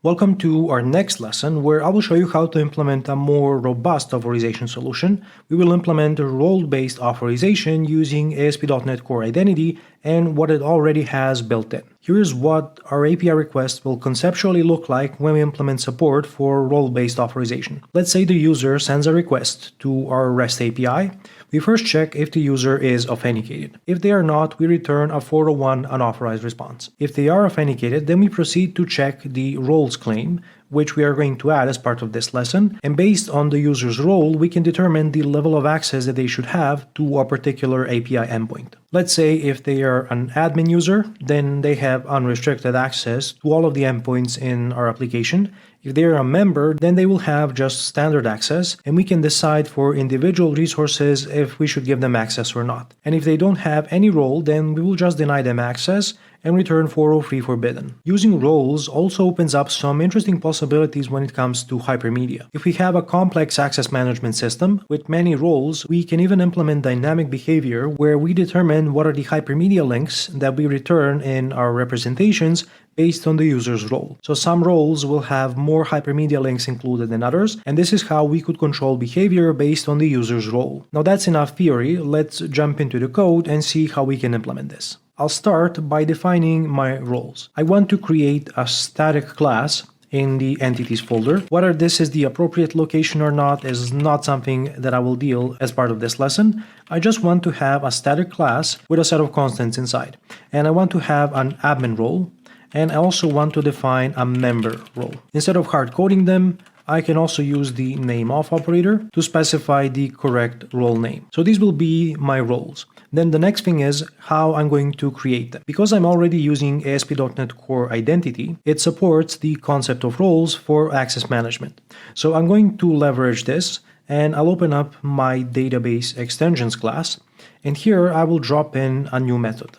Welcome to our next lesson, where I will show you how to implement a more robust authorization solution. We will implement a role-based authorization using ASP.NET Core Identity and what it already has built in. Here's what our API request will conceptually look like when we implement support for role-based authorization. Let's say the user sends a request to our REST API. We first check if the user is authenticated. If they are not, we return a 401 unauthorized response. If they are authenticated, then we proceed to check the roles claim, which we are going to add as part of this lesson. And based on the user's role, we can determine the level of access that they should have to a particular API endpoint. Let's say if they are an admin user, then they have unrestricted access to all of the endpoints in our application. If they are a member, then they will have just standard access, and we can decide for individual resources if we should give them access or not. And if they don't have any role, then we will just deny them access and return 403 forbidden. Using roles also opens up some interesting possibilities when it comes to hypermedia. If we have a complex access management system with many roles, we can even implement dynamic behavior where we determine what are the hypermedia links that we return in our representations based on the user's role. So some roles will have more hypermedia links included than others, and this is how we could control behavior based on the user's role. Now that's enough theory. Let's jump into the code and see how we can implement this. I'll start by defining my roles. I want to create a static class in the entities folder. Whether this is the appropriate location or not is not something that I will deal as part of this lesson. I just want to have a static class with a set of constants inside. And I want to have an admin role, and I also want to define a member role. Instead of hard coding them, I can also use the nameOf operator to specify the correct role name. So these will be my roles. Then the next thing is how I'm going to create them. Because I'm already using ASP.NET Core Identity, it supports the concept of roles for access management. So I'm going to leverage this, and I'll open up my database extensions class, and here I will drop in a new method.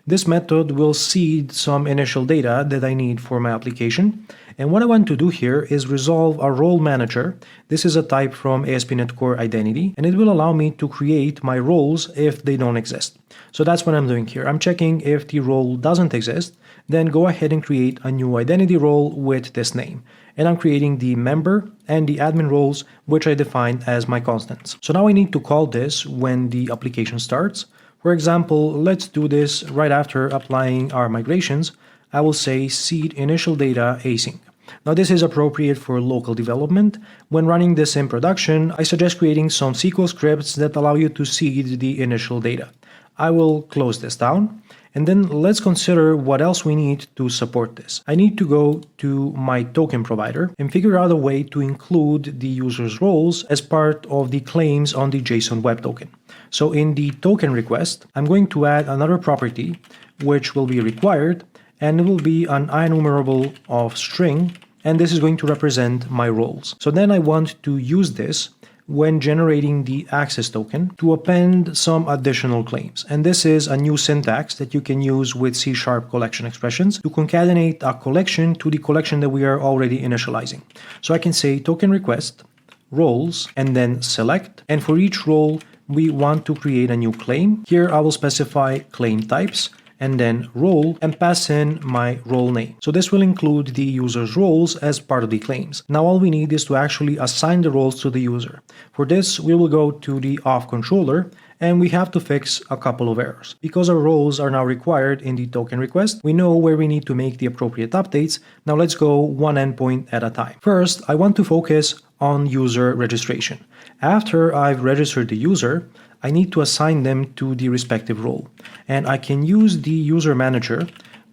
This method will seed some initial data that I need for my application. And what I want to do here is resolve a role manager. This is a type from ASP.NET Core Identity, and it will allow me to create my roles if they don't exist. So that's what I'm doing here. I'm checking if the role doesn't exist, then go ahead and create a new identity role with this name. And I'm creating the member and the admin roles, which I defined as my constants. So now I need to call this when the application starts. For example, let's do this right after applying our migrations. I will say seed initial data async. Now this is appropriate for local development. When running this in production, I suggest creating some SQL scripts that allow you to seed the initial data. I will close this down. And then let's consider what else we need to support this. I need to go to my token provider and figure out a way to include the user's roles as part of the claims on the JSON Web Token. So in the token request, I'm going to add another property which will be required, and it will be an IEnumerable of string, and this is going to represent my roles. So then I want to use this when generating the access token to append some additional claims. And this is a new syntax that you can use with C# collection expressions to concatenate a collection to the collection that we are already initializing. So I can say token request, roles, and then select. And for each role, we want to create a new claim. Here I will specify claim types, and then role, and pass in my role name. So this will include the user's roles as part of the claims. Now all we need is to actually assign the roles to the user. For this, we will go to the auth controller, and we have to fix a couple of errors. Because our roles are now required in the token request, we know where we need to make the appropriate updates. Now let's go one endpoint at a time. First, I want to focus on user registration. After I've registered the user, I need to assign them to the respective role. And I can use the user manager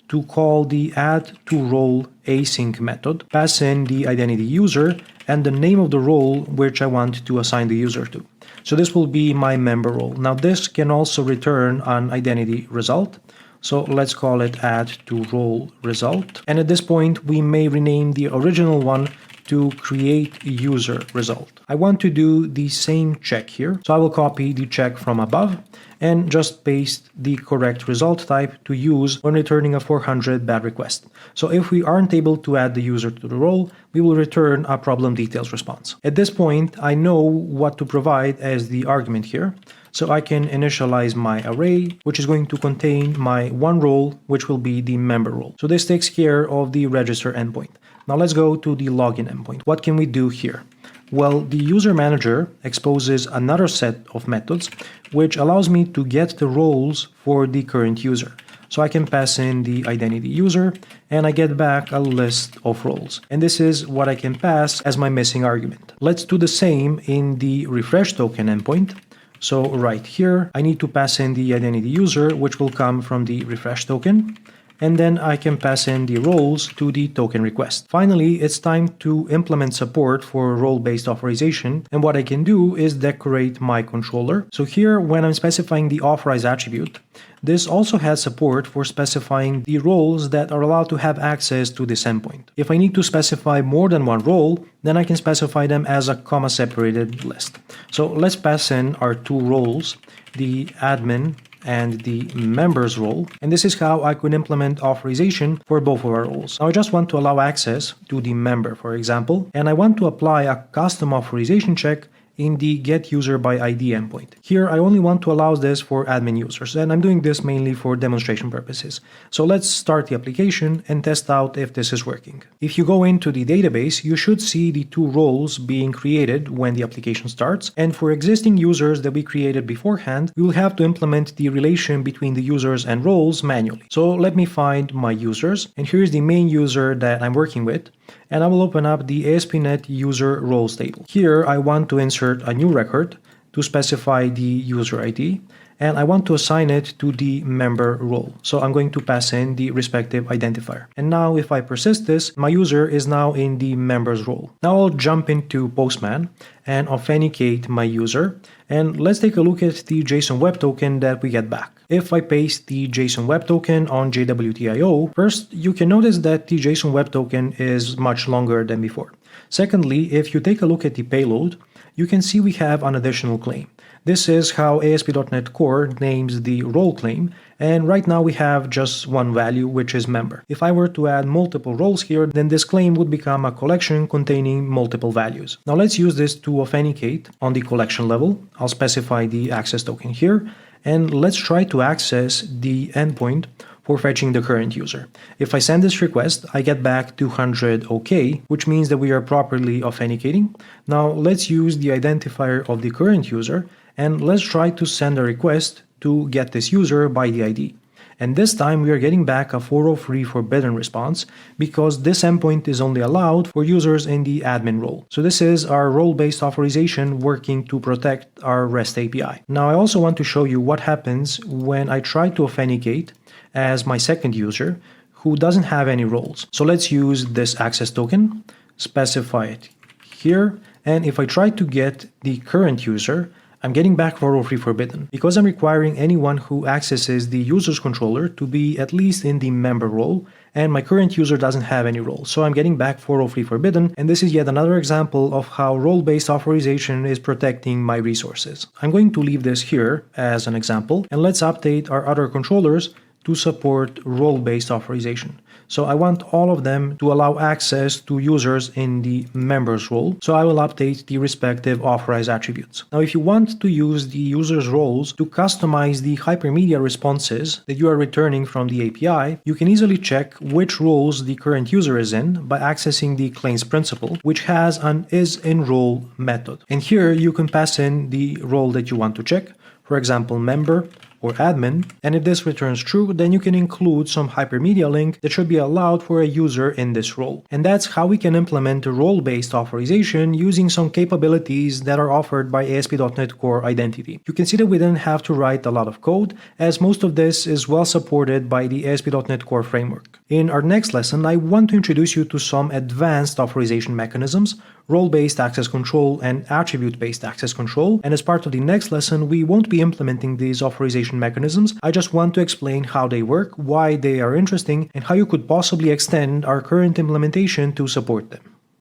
to call the add-to-role async method, pass in the identity user and the name of the role which I want to assign the user to. So this will be my member role. Now this can also return an identity result. So let's call it add-to-role result. And at this point, we may rename the original one to create user result. I want to do the same check here. So I will copy the check from above and just paste the correct result type to use when returning a 400 bad request. So if we aren't able to add the user to the role, we will return a problem details response. At this point, I know what to provide as the argument here. So I can initialize my array, which is going to contain my one role, which will be the member role. So this takes care of the register endpoint. Now let's go to the login endpoint. What can we do here? Well, the user manager exposes another set of methods which allows me to get the roles for the current user. So I can pass in the identity user and I get back a list of roles. And this is what I can pass as my missing argument. Let's do the same in the refresh token endpoint. So right here, I need to pass in the identity user, which will come from the refresh token. And then I can pass in the roles to the token request. Finally, it's time to implement support for role-based authorization. And what I can do is decorate my controller. So here, when I'm specifying the authorize attribute, this also has support for specifying the roles that are allowed to have access to this endpoint. If I need to specify more than one role, then I can specify them as a comma-separated list. So let's pass in our two roles, the admin and the members role, and this is how I could implement authorization for both of our roles. Now I just want to allow access to the member, for example, and I want to apply a custom authorization check in the getUserById endpoint. Here I only want to allow this for admin users, and I'm doing this mainly for demonstration purposes. So let's start the application and test out if this is working. If you go into the database, you should see the two roles being created when the application starts, and for existing users that we created beforehand, we will have to implement the relation between the users and roles manually. So let me find my users, and here's the main user that I'm working with, and I will open up the ASP.NET user roles table. Here I want to insert a new record to specify the user ID, and I want to assign it to the member role. So I'm going to pass in the respective identifier. And now if I persist this, my user is now in the members role. Now I'll jump into Postman and authenticate my user, and let's take a look at the JSON Web Token that we get back. If I paste the JSON Web Token on JWT.io, first you can notice that the JSON Web Token is much longer than before. Secondly, if you take a look at the payload, you can see we have an additional claim. This is how ASP.NET Core names the role claim, and right now we have just one value, which is member. If I were to add multiple roles here, then this claim would become a collection containing multiple values. Now let's use this to authenticate on the collection level. I'll specify the access token here, and let's try to access the endpoint for fetching the current user. If I send this request, I get back 200 OK, which means that we are properly authenticating. Now let's use the identifier of the current user, and let's try to send a request to get this user by the ID. And this time we are getting back a 403 forbidden response because this endpoint is only allowed for users in the admin role. So this is our role-based authorization working to protect our REST API. Now I also want to show you what happens when I try to authenticate as my second user who doesn't have any roles. So let's use this access token, specify it here, and if I try to get the current user, I'm getting back 403 forbidden because I'm requiring anyone who accesses the user's controller to be at least in the member role, and my current user doesn't have any role. So I'm getting back 403 forbidden, and this is yet another example of how role-based authorization is protecting my resources. I'm going to leave this here as an example, and let's update our other controllers to support role-based authorization. So I want all of them to allow access to users in the members role. So I will update the respective authorized attributes. Now, if you want to use the user's roles to customize the hypermedia responses that you are returning from the API, you can easily check which roles the current user is in by accessing the claims principal, which has an isInRole method. And here you can pass in the role that you want to check, for example, member or admin, and if this returns true, then you can include some hypermedia link that should be allowed for a user in this role. And that's how we can implement a role-based authorization using some capabilities that are offered by ASP.NET Core Identity. You can see that we didn't have to write a lot of code, as most of this is well supported by the ASP.NET Core framework. In our next lesson, I want to introduce you to some advanced authorization mechanisms, role-based access control and attribute-based access control, and as part of the next lesson, we won't be implementing these authorization mechanisms. I just want to explain how they work, why they are interesting, and how you could possibly extend our current implementation to support them.